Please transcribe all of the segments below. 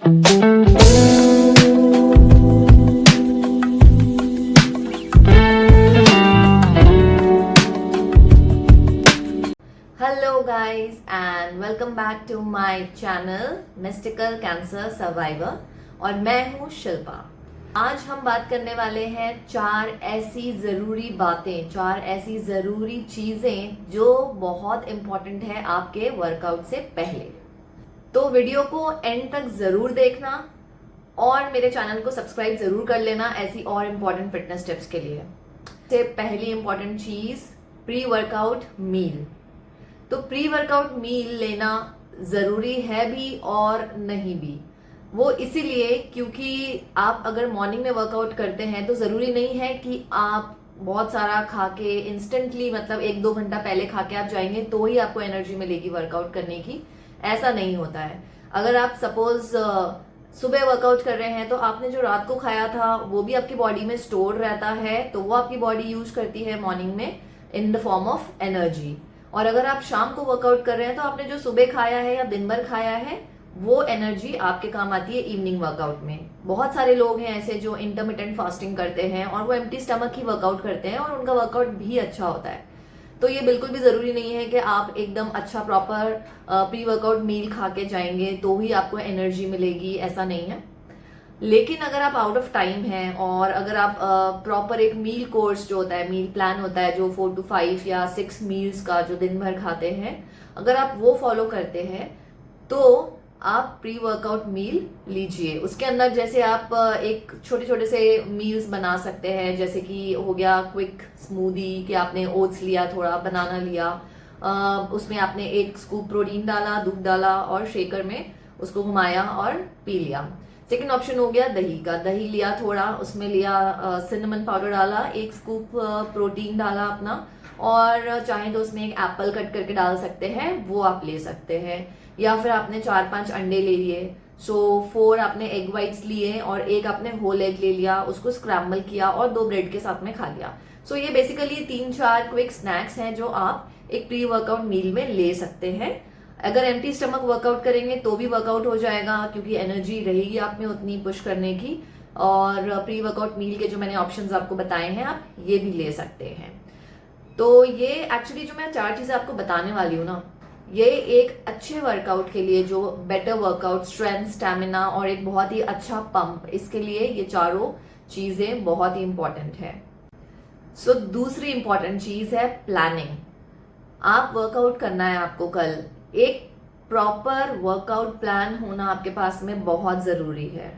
Hello guys and welcome back to my channel mystical cancer survivor और मैं हूँ शिल्पा। आज हम बात करने वाले हैं 4 ऐसी ज़रूरी बातें, 4 ऐसी ज़रूरी चीज़ें जो बहुत इम्पॉर्टेंट है आपके वर्कआउट से पहले। तो वीडियो को एंड तक ज़रूर देखना और मेरे चैनल को सब्सक्राइब ज़रूर कर लेना ऐसी और इम्पॉर्टेंट फिटनेस टिप्स के लिए। सबसे पहली इम्पॉर्टेंट चीज़, प्री वर्कआउट मील। तो प्री वर्कआउट मील लेना ज़रूरी है भी और नहीं भी। वो इसीलिए क्योंकि आप अगर मॉर्निंग में वर्कआउट करते हैं तो ज़रूरी नहीं है कि आप बहुत सारा खा के इंस्टेंटली, मतलब 1-2 घंटा पहले खा के आप जाएंगे तो ही आपको एनर्जी मिलेगी वर्कआउट करने की। ऐसा नहीं होता है। अगर आप सपोज सुबह वर्कआउट कर रहे हैं तो आपने जो रात को खाया था वो भी आपकी बॉडी में स्टोर रहता है, तो वो आपकी बॉडी यूज करती है मॉर्निंग में in the form of energy. और अगर आप शाम को वर्कआउट कर रहे हैं तो आपने जो सुबह खाया है या दिन भर खाया है वो एनर्जी आपके काम आती है इवनिंग वर्कआउट में। बहुत सारे लोग हैं ऐसे जो इंटरमिटेंट फास्टिंग करते हैं और वो एम्प्टी स्टमक ही वर्कआउट करते हैं और उनका वर्कआउट भी अच्छा होता है। तो ये बिल्कुल भी जरूरी नहीं है कि आप एकदम अच्छा प्रॉपर प्री वर्कआउट मील खा के जाएंगे तो ही आपको एनर्जी मिलेगी, ऐसा नहीं है। लेकिन अगर आप आउट ऑफ टाइम हैं और अगर आप प्रॉपर एक मील कोर्स जो होता है, मील प्लान होता है जो 4 to 5 या 6 मील्स का जो दिन भर खाते हैं, अगर आप वो फॉलो करते हैं तो आप प्री वर्कआउट मील लीजिए। उसके अंदर जैसे आप एक छोटे छोटे से मील्स बना सकते हैं, जैसे कि हो गया क्विक स्मूदी कि आपने ओट्स लिया, थोड़ा बनाना लिया, उसमें आपने 1 स्कूप प्रोटीन डाला, दूध डाला और शेकर में उसको घुमाया और पी लिया। सेकेंड ऑप्शन हो गया दही का। दही लिया थोड़ा, उसमें लिया सिनेमन पाउडर डाला, 1 स्कूप प्रोटीन डाला अपना, और चाहे तो उसमें एक एप्पल कट करके डाल सकते हैं, वो आप ले सकते हैं। या फिर आपने 4-5 अंडे ले लिए, सो 4 आपने एग वाइट्स लिए और 1 आपने होल एग ले लिया, उसको स्क्रैम्बल किया और 2 ब्रेड के साथ में खा लिया। सो ये बेसिकली 3-4 क्विक स्नैक्स हैं जो आप एक प्री वर्कआउट मील में ले सकते हैं। अगर एम्प्टी स्टमक वर्कआउट करेंगे तो भी वर्कआउट हो जाएगा क्योंकि एनर्जी रहेगी आप में उतनी पुश करने की। और प्री वर्कआउट मील के जो मैंने ऑप्शंस आपको बताए हैं आप ये भी ले सकते हैं। तो ये एक्चुअली जो मैं 4 चीजें आपको बताने वाली हूँ ना, ये एक अच्छे वर्कआउट के लिए, जो बेटर वर्कआउट, स्ट्रेंथ, स्टैमिना और एक बहुत ही अच्छा पंप, इसके लिए ये चारों चीजें बहुत ही इंपॉर्टेंट है। सो दूसरी इंपॉर्टेंट चीज है प्लानिंग। आप वर्कआउट करना है आपको कल, एक प्रॉपर वर्कआउट प्लान होना आपके पास में बहुत जरूरी है।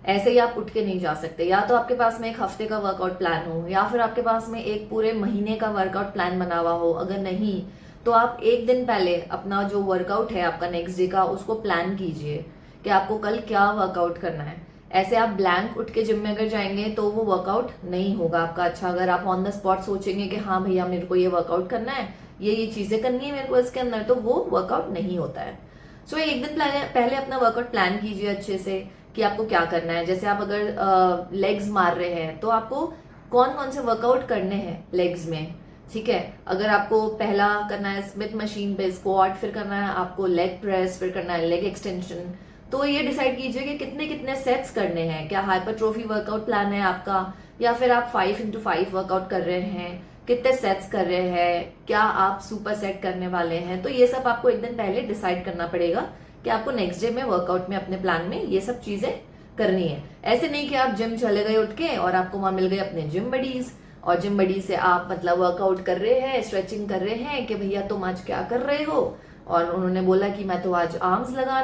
ऐसे ही आप उठ के नहीं जा सकते। या तो आपके पास में 1 हफ्ते का वर्कआउट प्लान हो या फिर आपके पास में एक पूरे महीने का वर्कआउट प्लान बना हुआ हो। अगर नहीं तो आप 1 दिन पहले अपना जो वर्कआउट है आपका नेक्स्ट डे का, उसको प्लान कीजिए कि आपको कल क्या वर्कआउट करना है। ऐसे आप ब्लैंक उठ के जिम में अगर जाएंगे तो वो वर्कआउट नहीं होगा आपका अच्छा। अगर आप ऑन द स्पॉट सोचेंगे कि हाँ भैया मेरे को ये वर्कआउट करना है, ये चीजें करनी है मेरे को इसके अंदर, तो वो वर्कआउट नहीं होता है। सो 1 दिन पहले अपना वर्कआउट प्लान कीजिए अच्छे से कि आपको क्या करना है। जैसे आप अगर लेग्स मार रहे हैं तो आपको कौन कौन से वर्कआउट करने हैं लेग्स में, ठीक है। अगर आपको पहला करना है स्मिथ मशीन पे स्क्वाट, फिर करना है आपको लेग प्रेस, फिर करना है लेग एक्सटेंशन, तो ये डिसाइड कीजिए कि कितने कितने सेट्स करने हैं। क्या हाइपरट्रोफी वर्कआउट प्लान है आपका, या फिर आप 5x5 वर्कआउट कर रहे हैं, कितने सेट्स कर रहे हैं, क्या आप सुपर सेट करने वाले हैं। तो ये सब आपको 1 दिन पहले डिसाइड करना पड़ेगा कि आपको नेक्स्ट डे में वर्कआउट में अपने प्लान में ये सब चीजें करनी है। ऐसे नहीं कि आप जिम चले गए उठ के और आपको वहां मिल गए अपने जिम बडीज और जिम बडी से आप मतलब वर्कआउट कर रहे हैं, स्ट्रेचिंग कर रहे हैं कि भैया तुम आज क्या कर रहे हो, और उन्होंने बोला कि मैं तो आज आर्म्स लगा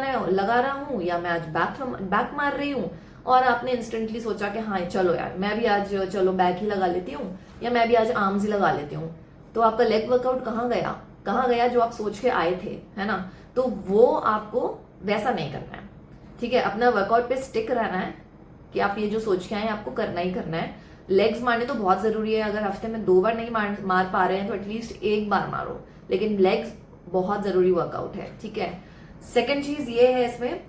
रहा हूँ या मैं आज बैक मार रही हूँ, और आपने इंस्टेंटली सोचा कि हाँ चलो यार मैं भी आज चलो बैक ही लगा लेती हूँ या मैं भी आज आर्म्स ही लगा लेती हूँ। तो आपका लेग वर्कआउट कहाँ गया जो आप सोच के आए थे, है ना। तो वो आपको वैसा नहीं करना है, ठीक है। अपना वर्कआउट पे स्टिक रहना है कि आप ये जो सोच के आए आपको करना ही करना है। लेग्स मारने तो बहुत जरूरी है। अगर हफ्ते में 2 बार नहीं मार पा रहे हैं तो एटलीस्ट 1 बार मारो, लेकिन लेग्स बहुत जरूरी वर्कआउट है, ठीक है। सेकेंड चीज ये है इसमें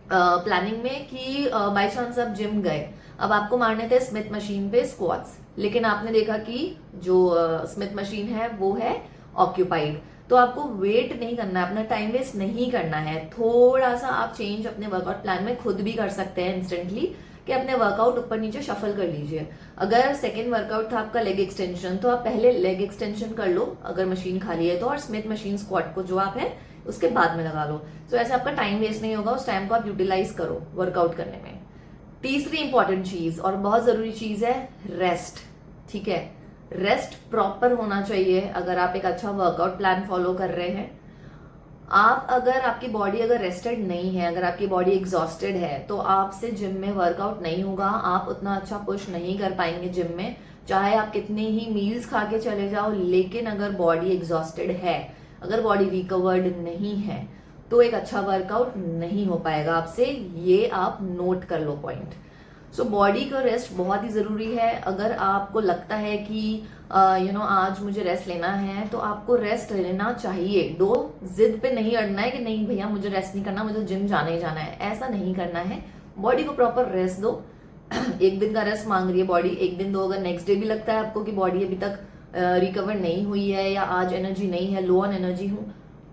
प्लानिंग में कि बाई चांस आप जिम गए, अब आपको मारने थे स्मिथ मशीन पे स्क्वाट्स, लेकिन आपने देखा कि जो स्मिथ मशीन है वो है ऑक्यूपाइड। तो आपको वेट नहीं करना है, अपना टाइम वेस्ट नहीं करना है। थोड़ा सा आप चेंज अपने वर्कआउट प्लान में खुद भी कर सकते हैं इंस्टेंटली, कि अपने वर्कआउट ऊपर नीचे शफल कर लीजिए। अगर सेकेंड वर्कआउट था आपका लेग एक्सटेंशन, तो आप पहले लेग एक्सटेंशन कर लो अगर मशीन खाली है तो, और स्मिथ मशीन स्क्वाट को जो आप है उसके बाद में लगा लो। तो ऐसे आपका टाइम वेस्ट नहीं होगा, उस टाइम को आप यूटिलाइज करो वर्कआउट करने में। तीसरी इंपॉर्टेंट चीज और बहुत जरूरी चीज है रेस्ट। ठीक है, रेस्ट प्रॉपर होना चाहिए अगर आप एक अच्छा वर्कआउट प्लान फॉलो कर रहे हैं। आप अगर आपकी बॉडी अगर रेस्टेड नहीं है, अगर आपकी बॉडी एग्जॉस्टेड है, तो आपसे जिम में वर्कआउट नहीं होगा, आप उतना अच्छा पुश नहीं कर पाएंगे जिम में। चाहे आप कितने ही मील्स खा के चले जाओ, लेकिन अगर बॉडी एग्जॉस्टेड है, अगर बॉडी रिकवर्ड नहीं है, तो एक अच्छा वर्कआउट नहीं हो पाएगा आपसे। ये आप नोट कर लो पॉइंट। सो बॉडी का रेस्ट बहुत ही जरूरी है। अगर आपको लगता है कि आज मुझे रेस्ट लेना है, तो आपको रेस्ट लेना चाहिए। जिद पे नहीं अड़ना है कि नहीं भैया मुझे रेस्ट नहीं करना, मुझे जिम जाना ही जाना है, ऐसा नहीं करना है। बॉडी को प्रॉपर रेस्ट दो। एक दिन का रेस्ट मांग रही है बॉडी, एक दिन दो। अगर नेक्स्ट डे भी लगता है आपको कि बॉडी अभी तक रिकवर नहीं हुई है, या आज एनर्जी नहीं है, लो ऑन एनर्जी हूं,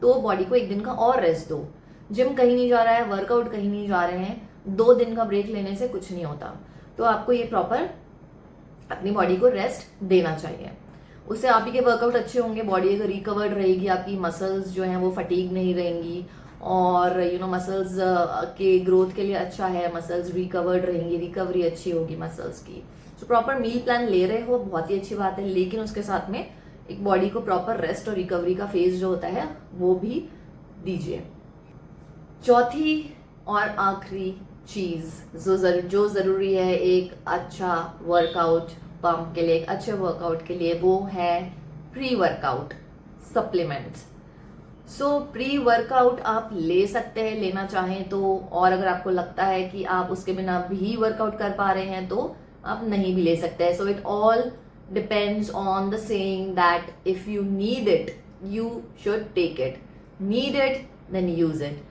तो बॉडी को एक दिन का और रेस्ट दो। जिम कहीं नहीं जा रहा है, वर्कआउट कहीं नहीं जा रहे हैं, 2 दिन का ब्रेक लेने से कुछ नहीं होता। तो आपको ये प्रॉपर अपनी बॉडी को रेस्ट देना चाहिए। उससे आप ही के वर्कआउट अच्छे होंगे, बॉडी अगर रिकवर्ड रहेगी, आपकी मसल्स जो हैं वो फटीग नहीं रहेंगी, और मसल्स के ग्रोथ के लिए अच्छा है, मसल्स रिकवर्ड रहेंगी, रिकवरी अच्छी होगी मसल्स की। तो प्रॉपर मील प्लान ले रहे हो, बहुत ही अच्छी बात है, लेकिन उसके साथ में एक बॉडी को प्रॉपर रेस्ट और रिकवरी का फेज जो होता है वो भी दीजिए। चौथी और आखिरी चीज जो जरूरी है एक अच्छा वर्कआउट पंप के लिए, एक अच्छे वर्कआउट के लिए, वो है प्री वर्कआउट सप्लीमेंट्स। सो प्री वर्कआउट आप ले सकते हैं लेना चाहें तो, और अगर आपको लगता है कि आप उसके बिना भी वर्कआउट कर पा रहे हैं तो आप नहीं भी ले सकते हैं। So it all depends on the saying that if you need it you should take it, need it then use it.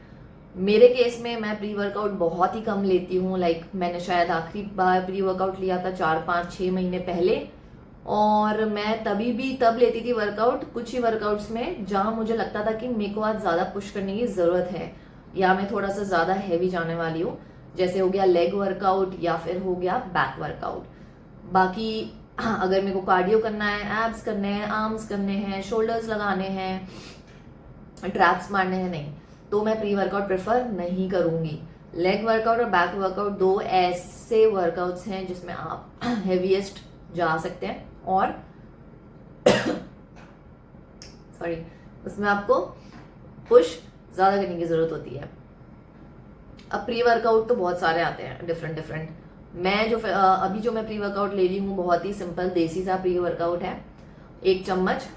मेरे केस में मैं प्री वर्कआउट बहुत ही कम लेती हूँ। मैंने शायद आखिरी बार प्री वर्कआउट लिया था 4-5-6 महीने पहले, और मैं तब लेती थी वर्कआउट कुछ ही वर्कआउट्स में जहां मुझे लगता था कि मेरे को आज ज्यादा पुश करने की जरूरत है, या मैं थोड़ा सा ज्यादा हैवी जाने वाली हूँ, जैसे हो गया लेग वर्कआउट या फिर हो गया बैक वर्कआउट। बाकी अगर मेरे को कार्डियो करना है, एब्स करने हैं, आर्म्स करने हैं, शोल्डर्स लगाने हैं, ट्रैप्स मारने हैं, नहीं, तो मैं प्री वर्कआउट प्रेफर नहीं करूंगी। लेग वर्कआउट और बैक वर्कआउट 2 ऐसे वर्कआउट्स हैं जिसमें आप हेवीएस्ट जा सकते हैं, और सॉरी उसमें आपको पुश ज्यादा करने की जरूरत होती है। अब प्री वर्कआउट तो बहुत सारे आते हैं डिफरेंट। मैं जो मैं प्री वर्कआउट ले रही हूँ बहुत ही सिंपल देसी सा प्री वर्कआउट है। 1 चम्मच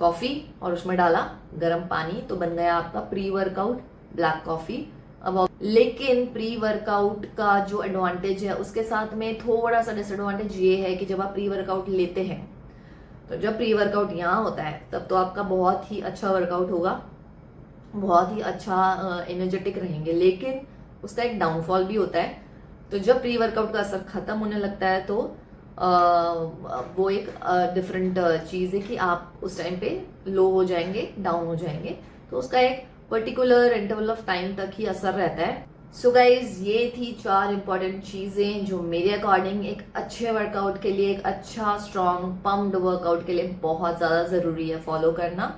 कॉफी और उसमें डाला गर्म पानी, तो बन गया आपका प्री वर्कआउट ब्लैक कॉफी। अब लेकिन प्री वर्कआउट का जो एडवांटेज है उसके साथ में थोड़ा सा डिसएडवांटेज ये है कि जब आप प्री वर्कआउट लेते हैं, तो जब प्री वर्कआउट यहाँ होता है तब तो आपका बहुत ही अच्छा वर्कआउट होगा, बहुत ही अच्छा एनर्जेटिक रहेंगे, लेकिन उसका एक डाउनफॉल भी होता है। तो जब प्री वर्कआउट का असर खत्म होने लगता है तो वो एक डिफरेंट चीज है कि आप उस टाइम पे लो हो जाएंगे, डाउन हो जाएंगे, तो उसका एक पर्टिकुलर इंटरवल ऑफ टाइम तक ही असर रहता है। सो गाइज, ये थी 4 इंपॉर्टेंट चीजें जो मेरे अकॉर्डिंग एक अच्छे वर्कआउट के लिए, एक अच्छा स्ट्रॉन्ग पम्प्ड वर्कआउट के लिए बहुत ज्यादा जरूरी है फॉलो करना।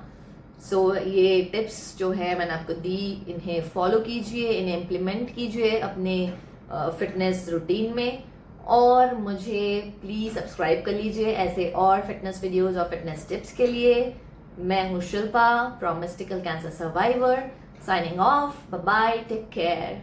सो ये टिप्स जो है मैंने आपको दी, इन्हें फॉलो कीजिए, इन्हें इम्प्लीमेंट कीजिए अपने फिटनेस रूटीन में, और मुझे प्लीज सब्सक्राइब कर लीजिए ऐसे और फिटनेस वीडियोस और फिटनेस टिप्स के लिए। मैं हूँ Shilpa from mystical cancer survivor, signing off, bye bye, take care.